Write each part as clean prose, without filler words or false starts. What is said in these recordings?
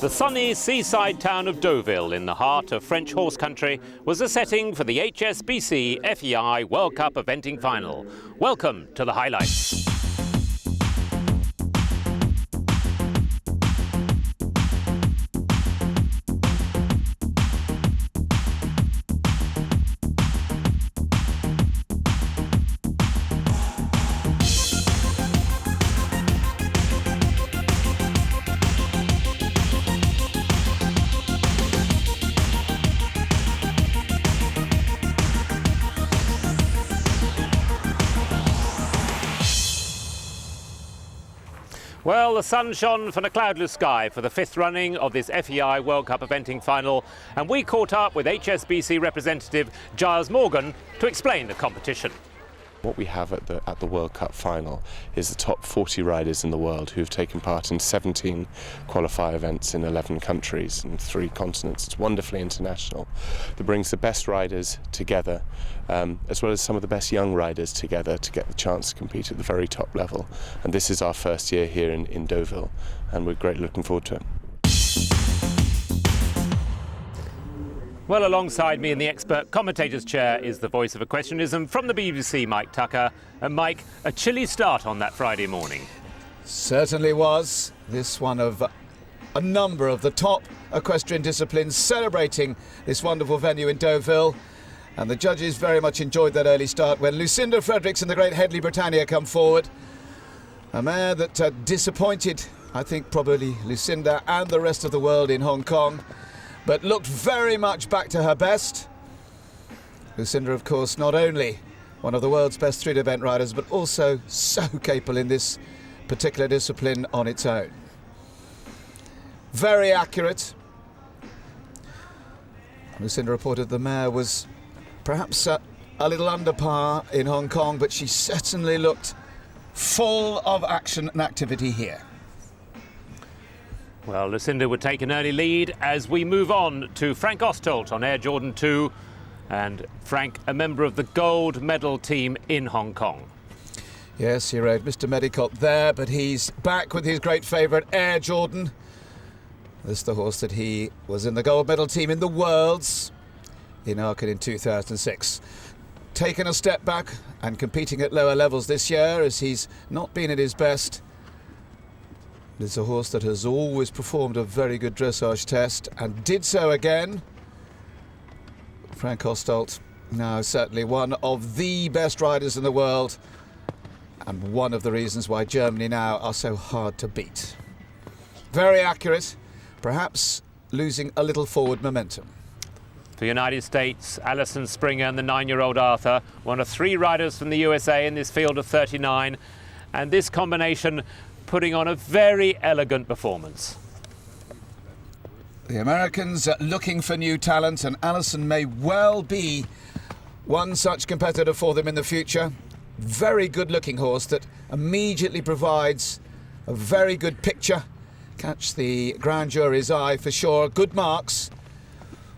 The sunny seaside town of Deauville in the heart of French horse country was the setting for the HSBC FEI World Cup eventing final. Welcome to the highlights. Well, the sun shone from a cloudless sky for the fifth running of this FEI World Cup eventing final, and we caught up with HSBC representative Giles Morgan to explain the competition. What we have at the World Cup final is the top 40 riders in the world who've taken part in 17 qualifier events in 11 countries and 3 continents. It's wonderfully international. That brings the best riders together, as well as some of the best young riders together to get the chance to compete at the very top level. And this is our first year here in Deauville, and we're greatly looking forward to it. Well, alongside me in the expert commentator's chair is the voice of equestrianism from the BBC, Mike Tucker. And Mike, a chilly start on that Friday morning. Certainly was. This one of a number of the top equestrian disciplines celebrating this wonderful venue in Deauville. And the judges very much enjoyed that early start when Lucinda Fredericks and the great Headley Britannia come forward. A mare that disappointed, I think, probably Lucinda and the rest of the world in Hong Kong, but looked very much back to her best. Lucinda, of course, not only one of the world's best street event riders, but also so capable in this particular discipline on its own. Very accurate. Lucinda reported the mare was perhaps a little under par in Hong Kong, but she certainly looked full of action and activity here. Well, Lucinda would take an early lead as we move on to Frank Ostolt on Air Jordan 2. And Frank, a member of the gold medal team in Hong Kong. Yes, he rode Mr. Medicott there, but he's back with his great favourite, Air Jordan. This is the horse that he was in the gold medal team in the Worlds in Aachen in 2006. Taken a step back and competing at lower levels this year as he's not been at his best. It's a horse that has always performed a very good dressage test and did so again. Frank Ostolt, now certainly one of the best riders in the world and one of the reasons why Germany now are so hard to beat. Very accurate, perhaps losing a little forward momentum. For the United States, Alison Springer and the 9-year-old Arthur, one of 3 riders from the USA in this field of 39, and this combination putting on a very elegant performance. The Americans are looking for new talent, and Alison may well be one such competitor for them in the future. Very good-looking horse that immediately provides a very good picture. Catch the grand jury's eye for sure. Good marks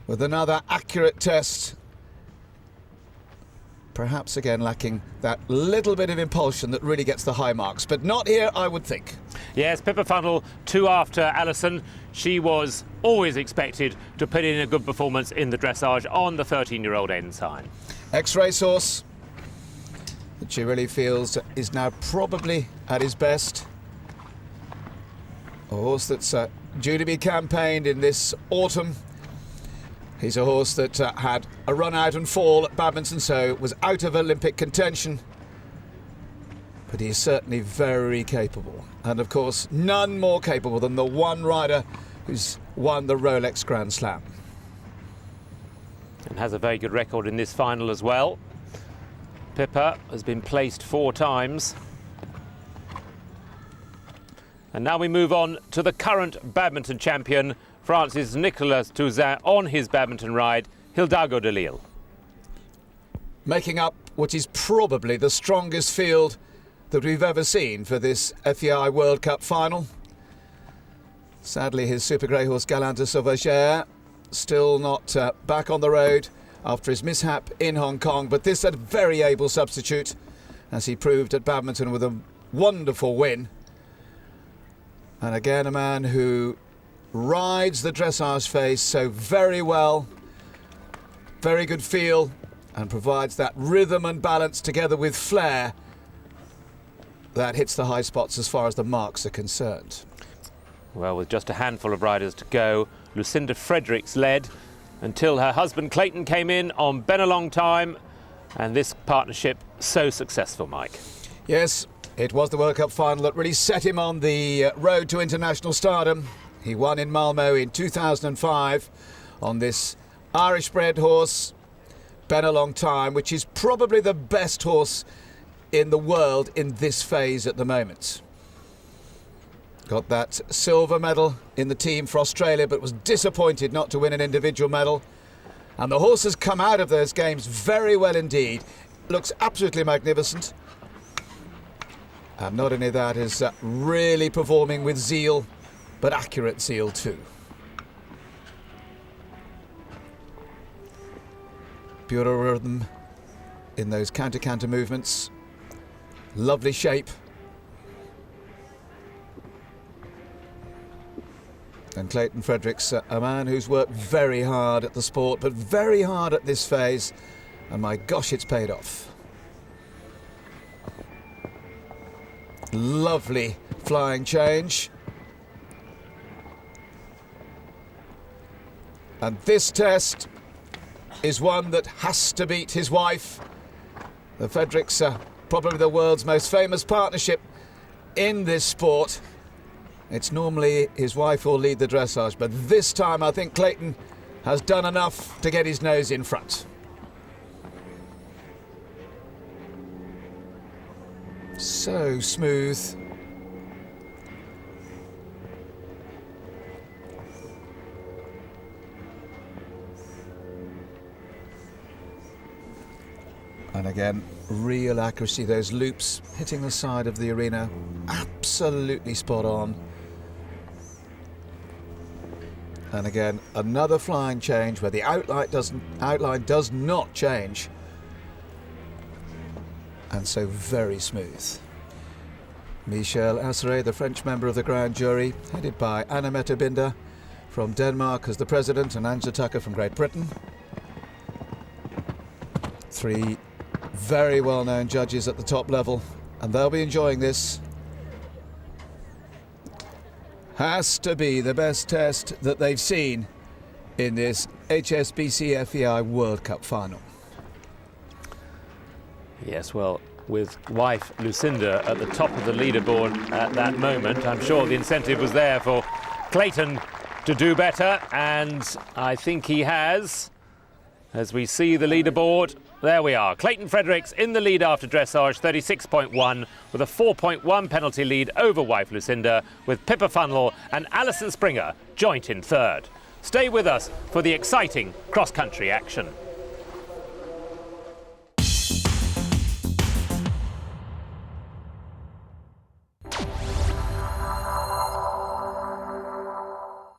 with another accurate test. Perhaps again lacking that little bit of impulsion that really gets the high marks, but not here, I would think. Yes, Pippa Funnell, 2 after Alison. She was always expected to put in a good performance in the dressage on the 13-year-old Ensign. Ex-racehorse that she really feels is now probably at his best. A horse that's due to be campaigned in this autumn. He's a horse that had a run out and fall at Badminton, so was out of Olympic contention. But he's certainly very capable. And of course, none more capable than the one rider who's won the Rolex Grand Slam. And has a very good record in this final as well. Pippa has been placed 4 times. And now we move on to the current badminton champion, France's Nicolas Touzin, on his badminton ride, Hidalgo de Lille. Making up what is probably the strongest field that we've ever seen for this FEI World Cup final. Sadly, his super grey horse Galant de Sauvagère still not back on the road after his mishap in Hong Kong, but this is a very able substitute, as he proved at Badminton with a wonderful win. And again, a man who rides the dressage phase so very well. Very good feel, and provides that rhythm and balance together with flair that hits the high spots as far as the marks are concerned. Well, with just a handful of riders to go, Lucinda Fredericks led until her husband Clayton came in on been a long time, and this partnership so successful, Mike. Yes, it was the World Cup final that really set him on the road to international stardom. He won in Malmo in 2005 on this Irish-bred horse, been a long time, which is probably the best horse in the world in this phase at the moment. Got that silver medal in the team for Australia, but was disappointed not to win an individual medal. And the horse has come out of those games very well indeed. Looks absolutely magnificent. And not only that, is really performing with zeal, but accurate zeal too. Pure rhythm in those counter-counter movements. Lovely shape. And Clayton Fredericks, a man who's worked very hard at the sport, but very hard at this phase. And my gosh, it's paid off. Lovely flying change. And this test is one that has to beat his wife. The Fredericks are probably the world's most famous partnership in this sport. It's normally his wife who'll lead the dressage, but this time I think Clayton has done enough to get his nose in front. So smooth. And again, real accuracy, those loops hitting the side of the arena, absolutely spot on. And again, another flying change where the outline does not change. And so very smooth. Michel Asseret, the French member of the grand jury, headed by Anna Mette from Denmark as the president, and Angela Tucker from Great Britain. Three very well-known judges at the top level, and they'll be enjoying this. Has to be the best test that they've seen in this HSBC FEI World Cup final. Yes, well, with wife Lucinda at the top of the leaderboard at that moment, I'm sure the incentive was there for Clayton to do better, and I think he has. As we see the leaderboard, there we are. Clayton Fredericks in the lead after dressage, 36.1, with a 4.1 penalty lead over wife Lucinda, with Pippa Funnell and Alison Springer joint in third. Stay with us for the exciting cross-country action.